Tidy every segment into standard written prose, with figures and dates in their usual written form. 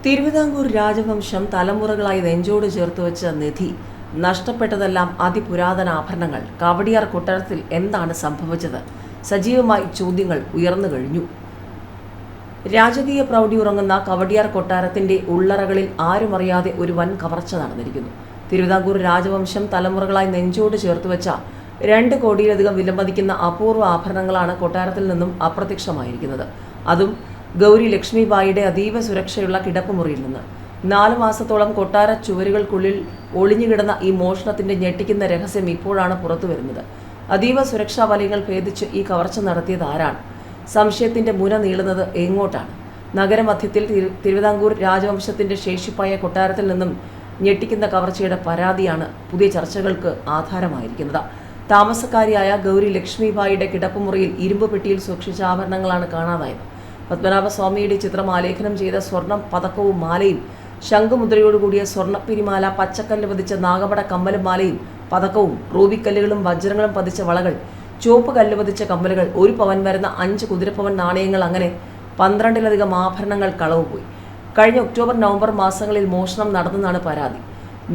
തിരുവിതാംകൂർ രാജവംശം തലമുറകളായി നെഞ്ചോട് ചേർത്തുവെച്ച നിധി, നഷ്ടപ്പെട്ടതെല്ലാം അതിപുരാതന ആഭരണങ്ങൾ. കവടിയാർ കൊട്ടാരത്തിൽ എന്താണ് സംഭവിച്ചത്? സജീവമായി ചോദ്യങ്ങൾ ഉയർന്നു കഴിഞ്ഞു. രാജകീയ പ്രൗഢി ഉറങ്ങുന്ന കവടിയാർ കൊട്ടാരത്തിന്റെ ഉള്ളറകളിൽ ആരുമറിയാതെ ഒരു വൻ കവർച്ച നടന്നിരിക്കുന്നു. തിരുവിതാംകൂർ രാജവംശം തലമുറകളായി നെഞ്ചോട് ചേർത്തുവെച്ച 2 കോടിയിലധികം വിലമതിക്കുന്ന അപൂർവ ആഭരണങ്ങളാണ് കൊട്ടാരത്തിൽ നിന്നും അപ്രത്യക്ഷമായിരിക്കുന്നത്. അതും ഗൗരി ലക്ഷ്മിബായിയുടെ അതീവ സുരക്ഷയുള്ള കിടപ്പുമുറിയിൽ നിന്ന്. 4 മാസത്തോളം കൊട്ടാര ചുവരുകൾക്കുള്ളിൽ ഒളിഞ്ഞുകിടന്ന ഈ മോഷണത്തിന്റെ ഞെട്ടിക്കുന്ന രഹസ്യം ഇപ്പോഴാണ് പുറത്തുവരുന്നത്. അതീവ സുരക്ഷാ വലയങ്ങൾ ഭേദിച്ച് ഈ കവർച്ച നടത്തിയത് ആരാണ്? സംശയത്തിന്റെ മുന നീളുന്നത് എങ്ങോട്ടാണ്? നഗരമധ്യത്തിൽ തിരുവിതാംകൂർ രാജവംശത്തിന്റെ ശേഷിപ്പായ കൊട്ടാരത്തിൽ നിന്നും ഞെട്ടിക്കുന്ന കവർച്ചയുടെ പരാതിയാണ് പുതിയ ചർച്ചകൾക്ക് ആധാരമായിരിക്കുന്നത്. താമസക്കാരിയായ ഗൗരി ലക്ഷ്മിബായിയുടെ കിടപ്പുമുറിയിൽ ഇരുമ്പ് പെട്ടിയിൽ സൂക്ഷിച്ച ആഭരണങ്ങളാണ് കാണാതായത്. പത്മനാഭസ്വാമിയുടെ ചിത്രം ആലേഖനം ചെയ്ത സ്വർണ്ണ പതക്കവും മാലയും, ശംഖുമുദ്രയോടുകൂടിയ സ്വർണ്ണപ്പിരിമാല, പച്ചക്കല്ല് പതിച്ച നാഗപട കമ്മലും മാലയും പതക്കവും, റൂബിക്കല്ലുകളും വജ്രങ്ങളും പതിച്ച വളകൾ, ചുവപ്പ് കല്ല് പതിച്ച കമ്മലുകൾ, 1 പവൻ വരുന്ന 5 കുതിരപ്പവൻ നാണയങ്ങൾ, അങ്ങനെ 12ലധികം ആഭരണങ്ങൾ കളവുപോയി. കഴിഞ്ഞ ഒക്ടോബർ, നവംബർ മാസങ്ങളിൽ മോഷണം നടന്നെന്നാണ് പരാതി.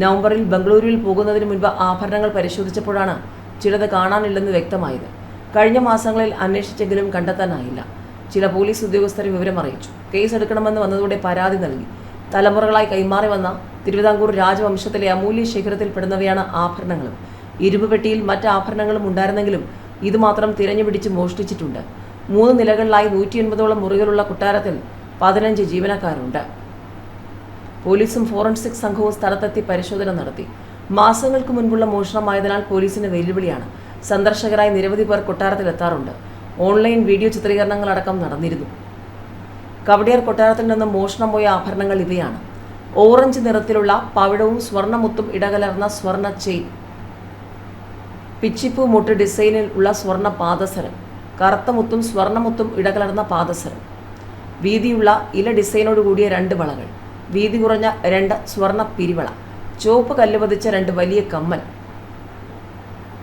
നവംബറിൽ ബംഗളൂരുവിൽ പോകുന്നതിന് മുൻപ് ആഭരണങ്ങൾ പരിശോധിച്ചപ്പോഴാണ് ചിലത് കാണാനില്ലെന്ന് വ്യക്തമായത്. കഴിഞ്ഞ മാസങ്ങളിൽ അന്വേഷിച്ചെങ്കിലും കണ്ടെത്താനായില്ല. ചില പോലീസ് ഉദ്യോഗസ്ഥരെ വിവരം അറിയിച്ചു. കേസ് എടുക്കണമെന്ന് വന്നതോടെ പരാതി നൽകി. തലമുറകളായി കൈമാറി വന്ന തിരുവിതാംകൂർ രാജവംശത്തിലെ അമൂല്യ ശേഖരത്തിൽപ്പെടുന്നവയാണ് ആഭരണങ്ങളും. ഇരുമ്പ് പെട്ടിയിൽ മറ്റ് ആഭരണങ്ങളും ഉണ്ടായിരുന്നെങ്കിലും ഇതുമാത്രം തിരഞ്ഞുപിടിച്ച് മോഷ്ടിച്ചിട്ടുണ്ട്. 3 നിലകളിലായി 180ഓളം മുറികളുള്ള കൊട്ടാരത്തിൽ 15 ജീവനക്കാരുണ്ട്. പോലീസും ഫോറൻസിക് സംഘവും സ്ഥലത്തെത്തി പരിശോധന നടത്തി. മാസങ്ങൾക്ക് മുൻപുള്ള മോഷണമായതിനാൽ പോലീസിന് വെല്ലുവിളിയാണ്. സന്ദർശകരായി നിരവധി പേർ കൊട്ടാരത്തിലെത്താറുണ്ട്. ഓൺലൈൻ വീഡിയോ ചിത്രീകരണങ്ങളടക്കം നടന്നിരുന്നു. കവടിയാർ കൊട്ടാരത്തിൽ നിന്ന് മോഷണം പോയ ആഭരണങ്ങൾ ഇവയാണ്: ഓറഞ്ച് നിറത്തിലുള്ള പവിഴവും സ്വർണ്ണമുത്തും ഇടകലർന്ന സ്വർണ്ണ ചെയിൻ, പിച്ചിപ്പൂ മുട്ട് ഡിസൈനിൽ ഉള്ള സ്വർണ്ണ പാദസരം, കറുത്ത മുത്തും സ്വർണ്ണമുത്തും ഇടകലർന്ന പാദസരം, വീതിയുള്ള ഇല ഡിസൈനോടുകൂടിയ 2 വളകൾ, വീതി കുറഞ്ഞ 2 സ്വർണ്ണ പിരിവള, ചുവപ്പ് കല്ല് പതിച്ച 2 വലിയ കമ്മൽ,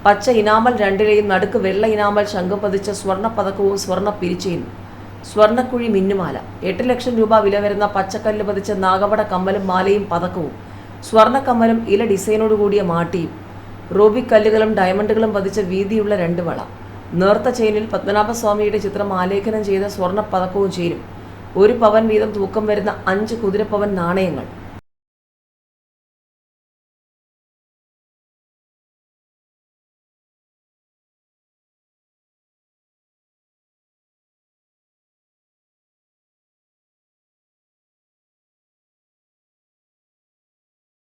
പച്ച ഇനാമൽ 2ലെയും നടുക്ക് വെള്ള ഇനാമൽ ശംഖം പതിച്ച സ്വർണ്ണ പതക്കവും സ്വർണ്ണ പിരിച്ചയും, സ്വർണ്ണക്കുഴി മിന്നുമാല, 8 ലക്ഷം രൂപ വില വരുന്ന പച്ചക്കല്ല് പതിച്ച നാഗപട കമ്മലും മാലയും പതക്കവും, സ്വർണ്ണക്കമ്മലും ഇല ഡിസൈനോടുകൂടിയ മാട്ടിയും, റൂബിക്കല്ലുകളും ഡയമണ്ടുകളും പതിച്ച വീതിയുള്ള 2 വള, നേർത്ത ചെയിനിൽ പത്മനാഭസ്വാമിയുടെ ചിത്രം ആലേഖനം ചെയ്ത സ്വർണ്ണ പതക്കവും ചേരും, 1 പവൻ വീതം തൂക്കം വരുന്ന 5 കുതിരപ്പവൻ നാണയങ്ങൾ,